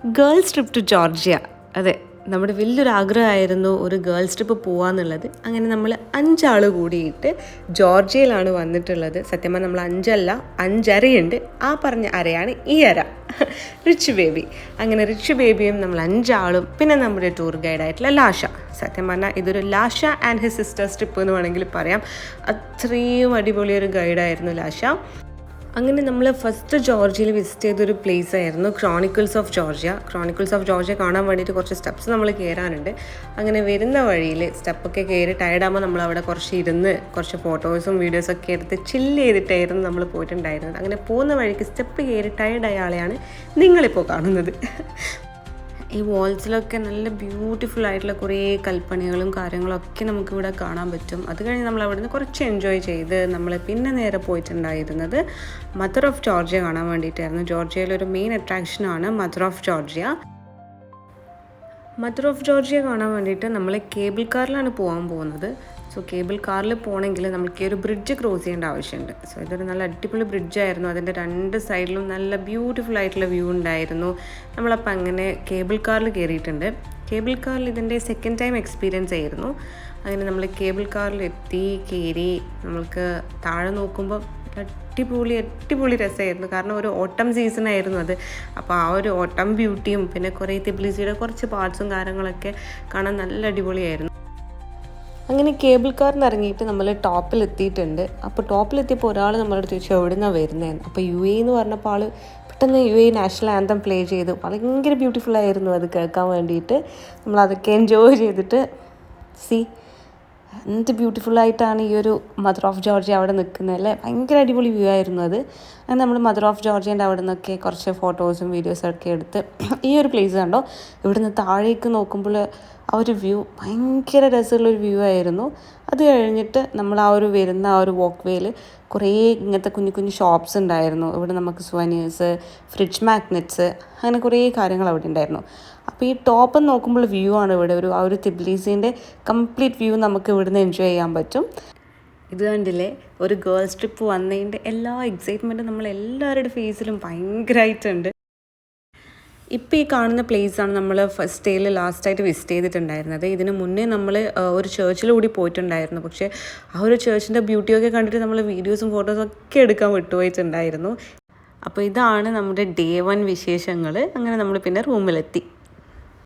Girls trip to Georgia. അതെ, നമ്മുടെ വലിയൊരു ആഗ്രഹമായിരുന്നു ഒരു ഗേൾസ് ട്രിപ്പ് പോകാമെന്നുള്ളത്. അങ്ങനെ നമ്മൾ 5 ആൾ കൂടിയിട്ട് ജോർജിയയിലാണ് വന്നിട്ടുള്ളത്. സത്യം പറഞ്ഞാൽ നമ്മൾ 5 അല്ല 5 അരയുണ്ട്. ആ പറഞ്ഞ അരയാണ് ഈ അര, റിച്ച് ബേബി. അങ്ങനെ റിച്ച് ബേബിയും നമ്മൾ 5 ആളും പിന്നെ നമ്മുടെ ടൂർ ഗൈഡായിട്ടുള്ള ലാഷ. സത്യം പറഞ്ഞാൽ ഇതൊരു ലാഷ ആൻഡ് ഹിസ് സിസ്റ്റേഴ്സ് ട്രിപ്പ് എന്ന് വേണമെങ്കിൽ പറയാം. അത്രയും അടിപൊളിയൊരു ഗൈഡായിരുന്നു ലാഷ. അങ്ങനെ നമ്മൾ ഫസ്റ്റ് ജോർജിയയിൽ വിസിറ്റ് ചെയ്തൊരു പ്ലേസ് ആയിരുന്നു chronicles of Georgia. Chronicles of Georgia കാണാൻ വേണ്ടിയിട്ട് കുറച്ച് സ്റ്റെപ്സ് നമ്മൾ കയറാനുണ്ട്. അങ്ങനെ വരുന്ന വഴിയിൽ സ്റ്റെപ്പൊക്കെ കയറി ടയർഡാകുമ്പോൾ നമ്മൾ അവിടെ കുറച്ച് ഇരുന്ന് കുറച്ച് ഫോട്ടോസും വീഡിയോസൊക്കെ എടുത്ത് ചില്ല് ചെയ്തിട്ടായിരുന്നു നമ്മൾ പോയിട്ടുണ്ടായിരുന്നത്. അങ്ങനെ പോകുന്ന വഴിക്ക് സ്റ്റെപ്പ് കയറി ടയർഡായ ആളെയാണ് നിങ്ങളിപ്പോൾ കാണുന്നത്. ഈ വാൾസിലൊക്കെ നല്ല ബ്യൂട്ടിഫുൾ ആയിട്ടുള്ള കുറേ കൽപ്പണികളും കാര്യങ്ങളൊക്കെ നമുക്കിവിടെ കാണാൻ പറ്റും. അത് കഴിഞ്ഞ് നമ്മൾ അവിടെ നിന്ന് കുറച്ച് എൻജോയ് ചെയ്ത് നമ്മൾ പിന്നെ നേരെ പോയിട്ടുണ്ടായിരുന്നത് മദർ ഓഫ് ജോർജിയ കാണാൻ വേണ്ടിയിട്ടായിരുന്നു. ജോർജിയയിലൊരു മെയിൻ അട്രാക്ഷനാണ് mother of Georgia. Mother of Georgia കാണാൻ വേണ്ടിയിട്ട് നമ്മൾ കേബിൾ കാറിലാണ് പോകാൻ പോകുന്നത്. സോ കേബിൾ കാറിൽ പോകണമെങ്കിൽ നമുക്ക് ഈ ഒരു ബ്രിഡ്ജ് ക്രോസ് ചെയ്യേണ്ട ആവശ്യമുണ്ട്. സോ ഇതൊരു നല്ല അടിപൊളി ബ്രിഡ്ജായിരുന്നു. അതിൻ്റെ 2 സൈഡിലും നല്ല ബ്യൂട്ടിഫുൾ ആയിട്ടുള്ള വ്യൂ ഉണ്ടായിരുന്നു. നമ്മളപ്പോൾ അങ്ങനെ കേബിൾ കാറിൽ കയറിയിട്ടുണ്ട്. കേബിൾ കാറിൽ ഇതിൻ്റെ സെക്കൻഡ് ടൈം എക്സ്പീരിയൻസ് ആയിരുന്നു. അങ്ങനെ നമ്മൾ കേബിൾ കാറിൽ കയറി നമ്മൾക്ക് താഴെ നോക്കുമ്പോൾ അടിപൊളി രസമായിരുന്നു. കാരണം ഒരു ഓട്ടം സീസൺ ആയിരുന്നു അത്. അപ്പോൾ ആ ഒരു ഓട്ടം ബ്യൂട്ടിയും പിന്നെ കുറേ തിബ്ലിസിയുടെ കുറച്ച് പാർട്സും കാര്യങ്ങളൊക്കെ കാണാൻ നല്ല അടിപൊളിയായിരുന്നു. അങ്ങനെ കേബിൾ കാറിന് ഇറങ്ങിയിട്ട് നമ്മൾ ടോപ്പിലെത്തിയിട്ടുണ്ട്. അപ്പോൾ ടോപ്പിലെത്തിയപ്പോൾ ഒരാൾ നമ്മളോട് ചോദിച്ചു എവിടെ നിന്നാണ് വരുന്നതെന്ന്. അപ്പോൾ UAE എന്ന് പറഞ്ഞപ്പോൾ ആൾ പെട്ടെന്ന് UAE നാഷണൽ ആന്തം പ്ലേ ചെയ്തു. ഭയങ്കര ബ്യൂട്ടിഫുൾ ആയിരുന്നു അത് കേൾക്കാൻ വേണ്ടിയിട്ട്. നമ്മളതൊക്കെ എൻജോയ് ചെയ്തിട്ട് എന്ത് ബ്യൂട്ടിഫുള്ളായിട്ടാണ് ഈ ഒരു മദർ ഓഫ് ജോർജിയ അവിടെ നിൽക്കുന്നത് അല്ലേ. ഭയങ്കര അടിപൊളി വ്യൂ ആയിരുന്നു അത്. അങ്ങനെ നമ്മൾ മദർ ഓഫ് ജോർജിയൻ്റെ അവിടെ നിന്നൊക്കെ കുറച്ച് ഫോട്ടോസും വീഡിയോസൊക്കെ എടുത്ത് ഈ ഒരു പ്ലേസ് കണ്ടോ, ഇവിടുന്ന് താഴേക്ക് നോക്കുമ്പോൾ ആ ഒരു വ്യൂ ഭയങ്കര രസമുള്ളൊരു വ്യൂ ആയിരുന്നു. അത് കഴിഞ്ഞിട്ട് നമ്മൾ ആ ഒരു വരുന്ന ആ ഒരു വാക്ക് വേയിൽ കുറേ ഇങ്ങനത്തെ കുഞ്ഞു ഷോപ്സ് ഉണ്ടായിരുന്നു. ഇവിടെ നമുക്ക് സുവനീഴ്സ്, ഫ്രിഡ്ജ് മാഗ്നറ്റ്സ്, അങ്ങനെ കുറേ കാര്യങ്ങൾ അവിടെ ഉണ്ടായിരുന്നു. അപ്പോൾ ഈ ടോപ്പ് നോക്കുമ്പോൾ വ്യൂ ആണ് ഇവിടെ ആ ഒരു തിബ്ലീസിൻ്റെ കംപ്ലീറ്റ് വ്യൂ നമുക്ക് ഇവിടുന്ന് എൻജോയ് ചെയ്യാൻ പറ്റും. ഇത് കണ്ടില്ലേ, ഒരു ഗേൾസ് ട്രിപ്പ് വന്നതിൻ്റെ എല്ലാ എക്സൈറ്റ്മെൻറ്റും നമ്മളെല്ലാവരുടെ ഫേസിലും ഭയങ്കരമായിട്ടുണ്ട്. ഇപ്പോൾ ഈ കാണുന്ന പ്ലേസാണ് നമ്മൾ ഫസ്റ്റ് ഡേയിൽ ലാസ്റ്റായിട്ട് വിസിറ്റ് ചെയ്തിട്ടുണ്ടായിരുന്നത്. ഇതിന് മുന്നേ നമ്മൾ ഒരു ചേർച്ചിലൂടി പോയിട്ടുണ്ടായിരുന്നു. പക്ഷേ ആ ഒരു ചേർച്ചിൻ്റെ ബ്യൂട്ടിയൊക്കെ കണ്ടിട്ട് നമ്മൾ വീഡിയോസും ഫോട്ടോസും ഒക്കെ എടുക്കാൻ വിട്ടുപോയിട്ടുണ്ടായിരുന്നു. അപ്പോൾ ഇതാണ് നമ്മുടെ Day 1 വിശേഷങ്ങൾ. അങ്ങനെ നമ്മൾ പിന്നെ റൂമിലെത്തി.